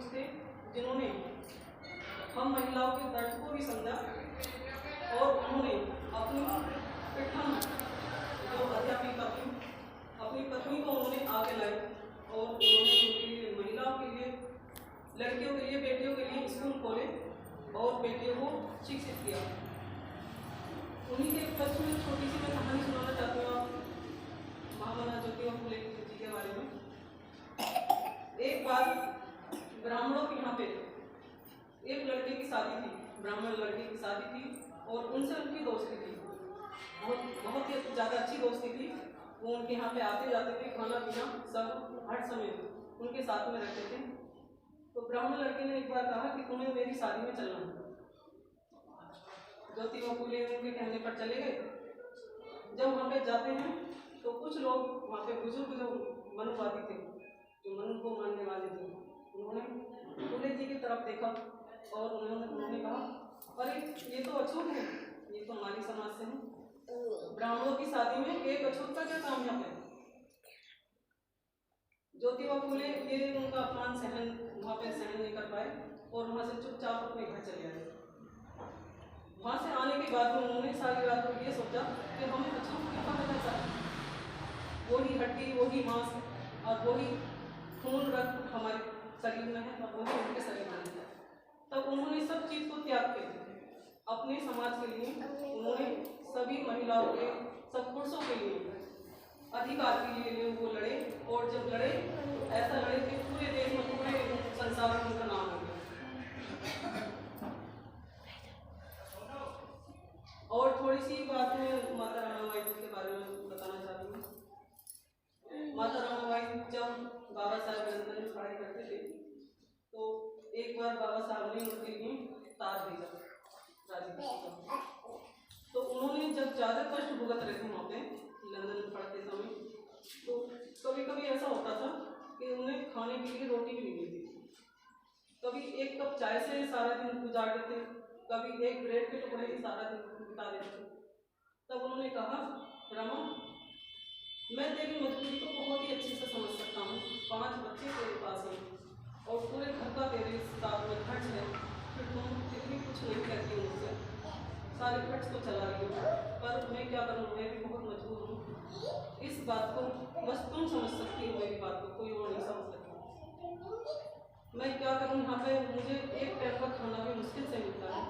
पुरुष थे जिन्होंने हम महिलाओं के दर्द को भी समझा और उन्होंने अपनी प्रथम जो अध्यापिका थी अपनी पत्नी को उन्होंने आगे लाई और उन्होंने उनके लिए महिलाओं के लिए लड़कियों के लिए बेटियों के लिए स्कूल खोले और बेटियों को शिक्षित किया। उन्हीं के पक्ष में छोटी सी मैं कहानी सुनाना चाहती हूँ आप महामना ज्योतिबा फुले जी के बारे में। एक बार ब्राह्मणों के यहाँ पे एक लड़के की शादी थी, ब्राह्मण लड़के की शादी थी और उनसे उनकी दोस्ती थी, बहुत ही ज़्यादा अच्छी दोस्ती थी। वो उनके यहाँ पे आते जाते थे, खाना पीना सब हर समय उनके साथ में रहते थे। तो ब्राह्मण लड़के ने एक बार कहा कि तुम्हें मेरी शादी में चलना है। ज्योतिबा फुले उनके कहने पर चले गए। जब वहाँ पे जाते हैं तो कुछ लोग वहाँ पे बुजुर्ग जो मनुवादी थे, जो मनु को मानने वाले थे, उन्होंने फुले जी की तरफ देखा और उन्होंने कहा अरे ये तो अछूत है, ये तो हमारी समाज से है, ब्राह्मणों की शादी में एक अछूत का क्या काम यहाँ पे। ज्योतिबा फुले ये उनका अपमान वहाँ पे सहन नहीं कर पाए और वहाँ से चुपचाप अपने घर चले आए। वहाँ से आने के बाद में उन्होंने सारी रात को ये सोचा कि हमें अछूत क्यों कहा जाता है, वही हड्डी वही मांस और वही खून रक्त हमारे शरीर में है और वही उनके शरीर में है। तब उन्होंने सब चीज़ को त्याग के अपने समाज के लिए उन्होंने सभी महिलाओं के सब पुरुषों के लिए अधिकार के लिए वो लड़े और जब लड़े तो ऐसा लड़े कि पूरे देश में पूरे संसार में उनका नाम हो गया। और थोड़ी सी बात मैं माता रामाबाई के बारे में बताना चाहती हूँ। माता रामाबाई जब बाबा साहब लंदन में पढ़ाई करते थे तो एक बार बाबा साहब ने उनके लिए तार भेजा राजनीति। तो उन्होंने जब ज़्यादा कष्ट भुगत रहे थे वहाँ पे लंदन में पढ़ते समय, तो कभी कभी ऐसा होता था कि उन्हें खाने के लिए रोटी भी नहीं मिलती थी। कभी एक कप चाय से सारा दिन गुजार देते, कभी एक ब्रेड के टुकड़े ही सारा दिन बिता देते। तब उन्होंने कहा रमा मैं तेरी मजबूरी को बहुत ही अच्छे से समझ सकता हूँ, 5 बच्चे तेरे पास हैं और पूरे घर का तेरे साथ में खर्च है, फिर तुम इतनी कुछ नहीं करती हो मुझसे, सारे खर्च तो चला रही हो, पर मैं क्या करूँ, मैं भी बहुत मजबूर हूँ। इस बात को बस तुम समझ सकती हो, मेरी बात को कोई और नहीं समझ सकता। मैं क्या करूँ, यहाँ पे मुझे एक टाइम का खाना भी मुश्किल से मिलता है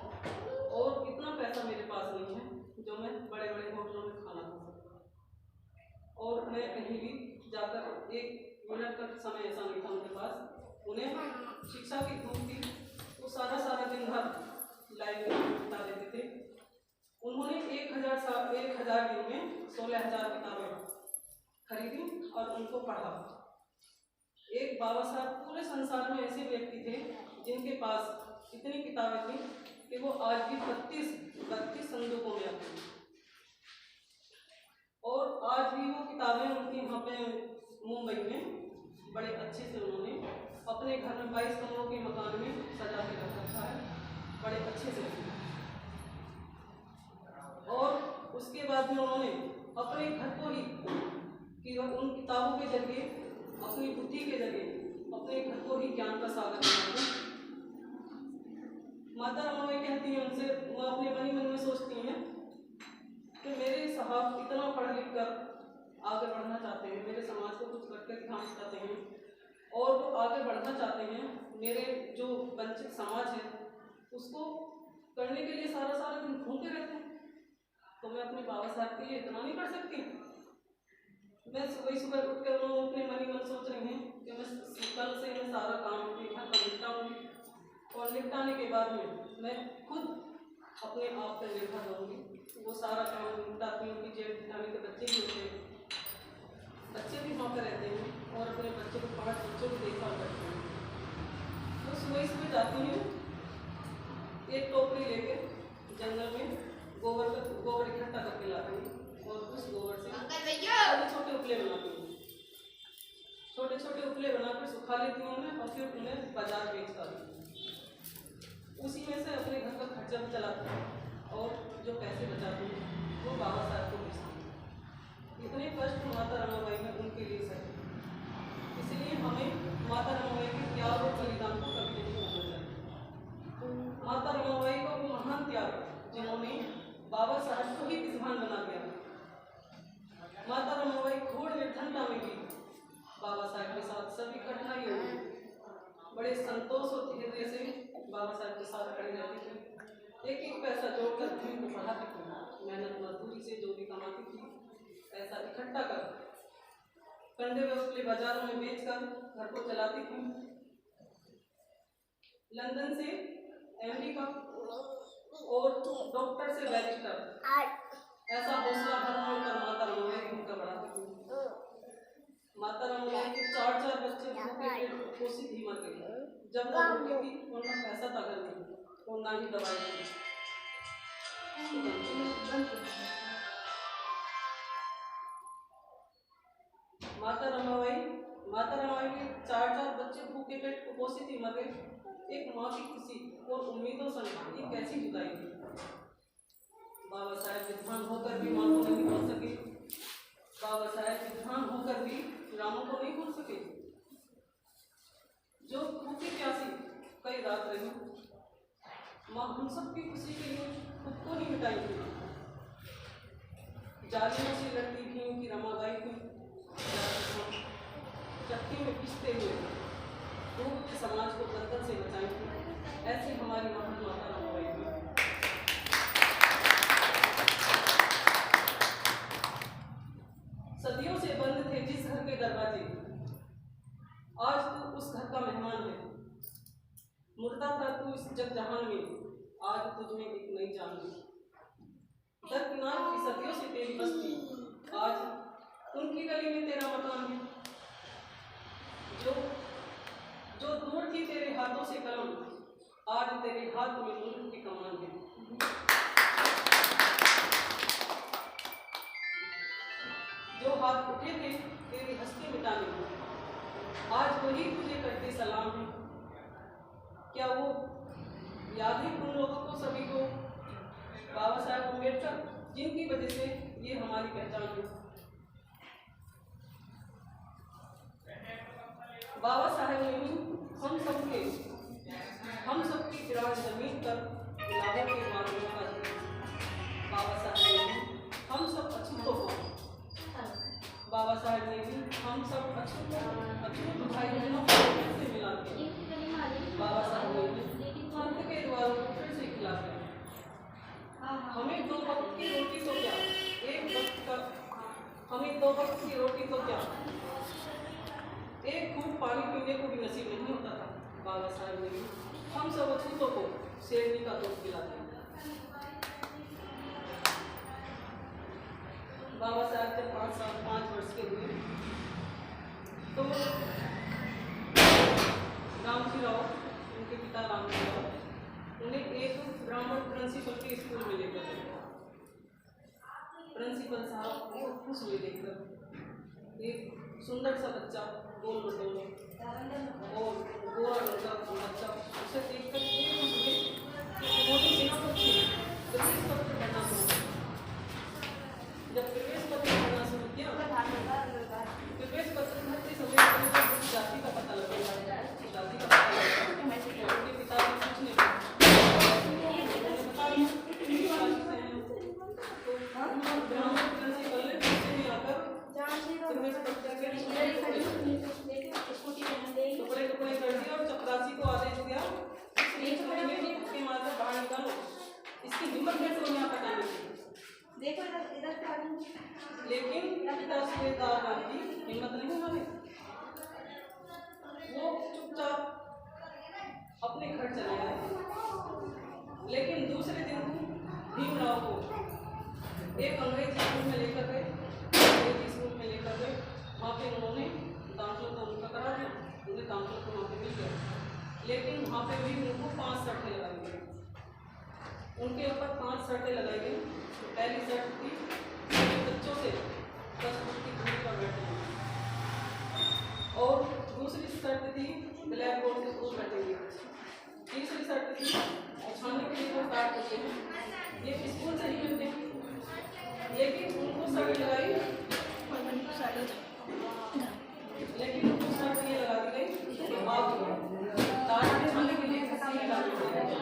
और इतना पैसा मेरे पास नहीं है जो मैं बड़े बड़े होटलों में खाना खा सकता। और मैं कहीं भी जाकर 1 मिनट का समय ऐसा नहीं था उनके पास। उन्हें शिक्षा की भूख थी, वो सारा दिन भर लाइब्रेरी में बिता देते थे। उन्होंने 1000 दिन में 16,000 किताबें खरीदी और उनको पढ़ा। एक बाबा साहब पूरे संसार में ऐसे व्यक्ति थे जिनके पास इतनी किताबें थी कि वो आज भी 32 संदूकों में आती हैं और आज भी वो किताबें उनकी वहाँ पे मुंबई में बड़े अच्छे से उन्होंने अपने घर में 22 कमरों के मकान में सजा के रख रखा है, बड़े अच्छे से। और उसके बाद में उन्होंने अपने घर को ही कि उन किताबों के जरिए अपनी बुद्धि के जरिए अपने घर को ही ज्ञान का सागर बनाया। माता रमाबाई कहती हैं उनसे, वो अपने मन में सोचती हैं कि मेरे साहब इतना पढ़ लिख कर आगे बढ़ना चाहते हैं, मेरे समाज को कुछ करके दिखाना चाहते हैं और वो आगे बढ़ना चाहते हैं, मेरे जो वंचित समाज है उसको करने के लिए सारा दिन घूमते रहते हैं, तो मैं अपने बाबा साहब के लिए इतना नहीं कर सकती। मैं सुबह उठ कर अपने मन सोच रही हैं कि मैं कल से मैं सारा काम अपने घर पर निपटाऊँगी और निपटाने के बाद में मैं खुद अपने आप पर निर्भर रहूँगी। वो सारा काम निपटाती हूँ कि जेठ जेठानी के बच्चे भी होते हैं, बच्चे भी वहाँ पर रहते हैं और अपने बच्चे को 5 बच्चों की देखभाल करते हैं। तो सुबह जाती हूँ, एक टोकरी लेके जंगल में गोबर इकट्ठा करके लाती हूँ और उस गोबर से छोटे उपले बनाती हूँ, छोटे उपले बनाकर सुखा लेती हूँ मैं और फिर उन्हें बाजार बेच डालती हूँ। उसी में से अपने घर का खर्चा भी चलाती हूँ और जो पैसे बचाती हूँ वो बाबा साहब को बेचती हूँ। इतने कष्ट माता रमाबाई में उनके लिए सही, इसलिए हमें माता रमाबाई के त्याग और बलिदान को के साथ खड़े रहते थे। एक एक पैसा जोड़कर भीड़ को पढ़ाती थी। मेहनत मजदूरी से जो भी कमाती थी पैसा इकट्ठा कर कंडे व उपले बाजारों में बेचकर घर को चलाती थी। लंदन से अमेरिका और डॉक्टर से बैरिस्टर, ऐसा हौसला भरमार कर माता रमाबाई का बढ़ाती थी। माता रमाबाई के 4 बच्चे भूखे पेट कुपोषित ही मर गए। जब वो रोटी थी उनका पैसा तक नहीं और ना ही दवाई थी। माता रमाबाई के 4 बच्चे भूखे पेट कुपोषित ही मर गए। एक माँ की खुशी और उम्मीदों संग ये कैसी जुदाई थी। बाबा साहेब विद्वान होकर भी माँ को नहीं बोल सके। बाबा साहेब विद्वान होकर भी रामों को नहीं भूल सके। जो भूखी प्यासी कई रात रही, माँ हम सबकी खुशी के लिए खुद को नहीं मिटाएंगी। जालियों से लड़ती भीम की रमाबाई थी, चक्की में पिसते हुए डूबते समाज को दलदल से बचाएंगी। ऐसी हमारी महान माता रमाबाई थी। सदियों से बंद थे जिस घर के दरवाजे, आज तू उस घर का मेहमान है। मुर्दा था तू इस जग जहान में, आज तुझमें एक नई जान है। दरकिनार की सदियों से तेरी बस्ती, आज उनकी गली में तेरा मकान है। जो दूर थी तेरे हाथों से कलम, आज तेरे हाथ में मुल्क की कमान है। जो हाथ उठे थे तेरी हस्ती मिटाने को, आज वही तुझे करते सलाम है। क्या वो याद है उन लोगों को सभी को, बाबा साहेब अम्बेडकर जिनकी वजह से ये हमारी पहचान है। बाबा साहेब ने ही हम सबकी विराट जमीन पर गुलाबों के बागों का दिया। बाबा साहेब ने भी हम सब अछूतों को, बाबा साहेब ने भी हम सब अछूत भाई बहनों को से मिला के, बाबा साहेब ने भी भूख के द्वारों को फिर से खिला के, हमें 2 वक्त की रोटी तो क्या, एक वक्त का हमें 2 वक्त की रोटी तो क्या, एक घूंट पानी पीने को भी नसीब नहीं होता था। बाबा साहेब ने भी हम सब अछूतों को शेरनी का दूध पिलाते। बाबा साहब जब 5 वर्ष के हुए तो रामजी राव, उनके पिता रामजी राव, उन्हें एक ब्राह्मण प्रिंसिपल के स्कूल में लेकर गए। प्रिंसिपल साहब को खुश हुए देखकर। एक सुंदर सा बच्चा, गोल मटोले और गोरा रंग का बच्चा, उसे देखकर ये खुश हुए कि मोदी सेनापति प्रवेश पत्र पढ़ना शुरू किया। जब प्रवेश पत्र पढ़ना शुरू किया, प्रवेश पत्र भरते समय जाति का पता लगा। जाति का पता लगा उनके पिता ने पूछने लगे, बता दिया तो ब्राह्मण प्रिंसिपल ने पूछने में आकर प्रवेश पत्र के टुकड़े कर दिए और चपरासी को आदेश दिया, इस महीने में उसके मारकर बाहर निकालो। इसकी हिम्मत कैसे हो यहाँ पर आने की। देखो इधर लेकिन पिता सूबेदार गांधी हिम्मत नहीं माने। वो चुपचाप अपने घर चले गए। लेकिन दूसरे दिन भीमराव को एक अंग्रेजी स्कूल में लेकर गए। वहाँ पे उन्होंने दाखिला तो उनका करा दिया, उन्हें दाखिला तो वहाँ पे मिल गया। लेकिन वहाँ पे भी उनको 5 शर्तें लगाई गई। उनके ऊपर 5 शर्तें लगाई गई। पहली शर्त थी बच्चों से 10 फुट की दूरी पर बैठेंगे, और दूसरी शर्त थी ब्लैक बोर्ड से दूर बैठेंगे। तीसरी शर्त थी बिछाने के लिए वो कार्ड होते हैं, ये स्कूल से ही मिलते हैं। लेकिन उनको शर्त लगाई, लेकिन उनको शर्त ये लगा दी गई कि आप कार्ड बिछाने के लिए खस्सी लगानी पड़ेगी,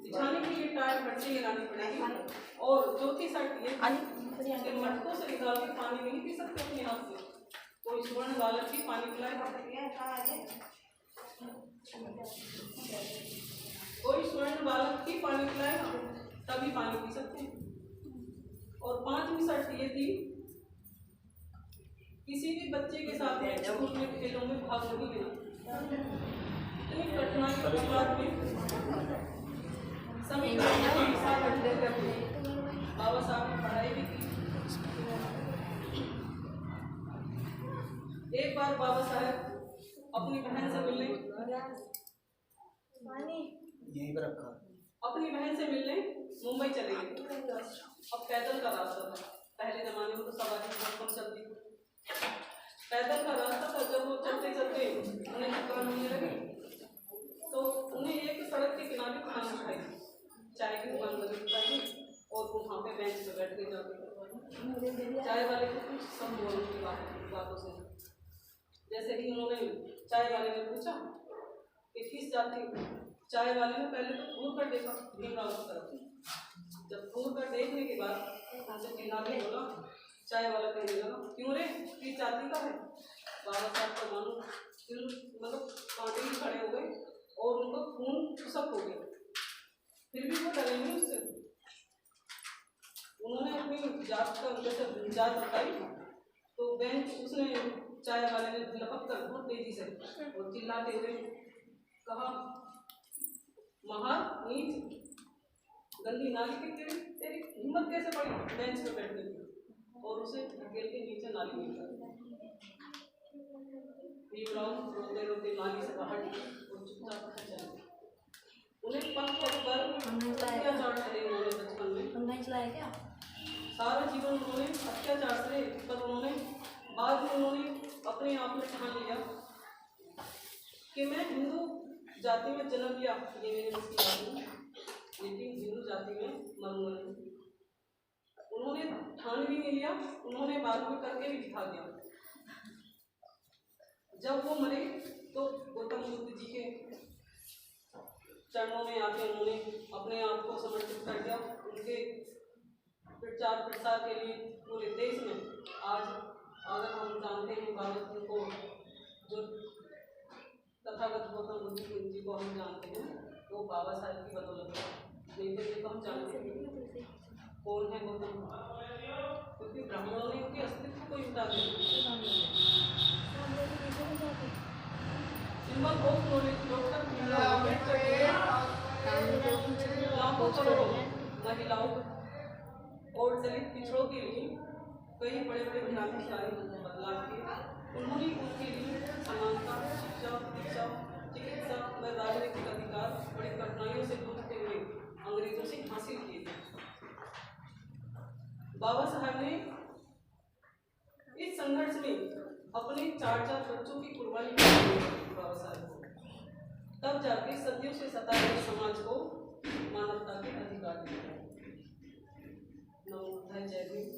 बिछाने के लिए कार्ड खस्सी लगानी पड़ेगी। और चौथी शर्त ये कि मटकों से निकाल के पानी नहीं पी सकते अपने हाथ से। कोई स्वर्ण बालक भी पानी पिलाए कोई स्वर्ण बालक ही पानी पिलाएगा तभी पानी पी सकते हैं। और 5वीं शर्त ये थी, किसी भी बच्चे के साथ में स्कूल में खेलों में भाग नहीं लेना। इतनी कठिनाई के बाद में सभी बाबा साहब ने पढ़ाई भी की। एक बार बाबा साहब अपनी बहन से मिलने मुंबई चले गए। अब पैदल का रास्ता था, पहले जमाने में तो सवारी बहुत कम चलती थी, पैदल का रास्ता था। जब वो चलते चलते उन्हें थकान होने लगी तो उन्हें एक सड़क के किनारे दुकान दिखाई, चाय की दुकान लगी दिखाई, और वो वहाँ पे बेंच पे बैठ के जाते चाय वाले को कुछ सब बोलने की बातों से। जैसे ही उन्होंने चाय वाले ने पूछा कि किस जाति, चाय वाले ने पहले तो घूर कर देखा भीमराव की तरफ। जब घूर कर देखने के बाद उनसे चिल्लाने बोला, चाय वाला कहने लगा, क्यों रे, किस जाति का है? बाबा साहब का मानो मतलब कांटे ही खड़े हो गए और उनका खून खुशक हो गया। फिर भी वो डरे नहीं उससे। उन्होंने अपनी जात का जैसे जात बताई तो बेंच उसने चाय वाले ने लपक कर बहुत तेजी से और चिल्लाते हुए कहा, महार नीच गंदी नाली के तेरी हिम्मत कैसे पड़ी बेंच पे बैठने की? और उसे धकेल के नीचे नाली में डाला। भीमराव रोते रोते नाली से बाहर निकले और चुपचाप चले गए। उन्हें पग पर अत्याचार सहे उन्होंने बचपन में, सारा जीवन उन्होंने अत्याचार सहे, पर उन्होंने बाद में अपने आप में ठान लिया कि मैं हिंदू जाति में जन्म लिया, ये मेरे बस की बात नहीं, लेकिन हिंदू जाति में मरूंगा नहीं। उन्होंने ठान भी नहीं लिया, उन्होंने बाद में करके भी दिखा दिया। जब वो मरे तो गौतम बुद्ध जी के चरणों में आके उन्होंने अपने आप को समर्पित कर दिया। उनके प्रचार प्रसार के लिए पूरे देश में आज अगर हम जानते हैं भारत को, जो तथागत गौतम बुद्ध जी को हम जानते हैं वो बाबा साहब की बदौलत है। नहीं तो ये तो हम जानते हैं कौन है गौतम बुद्ध, क्योंकि ब्राह्मणों ने उनके अस्तित्व को मिटा दिया। Symbol of knowledge doctor Bhimrao लाखों करोड़ों महिलाओं और दलित पिछड़ों के लिए कई बड़े बड़े क्रांतिकारी बदलाव किए। उन्होंने उनके लिए समानता, शिक्षा, दीक्षा, चिकित्सा व राजनीतिक अधिकार बड़ी कठिनाइयों से जूझते हुए अंग्रेजों से हासिल किए थे। बाबा साहब ने इस संघर्ष में अपने 4 बच्चों की कुर्बानी दी। बाबा साहब को तब जाके सदियों से सताए हुए समाज को मानवता के अधिकार दिए। नमो बुद्धाय, जय भीम।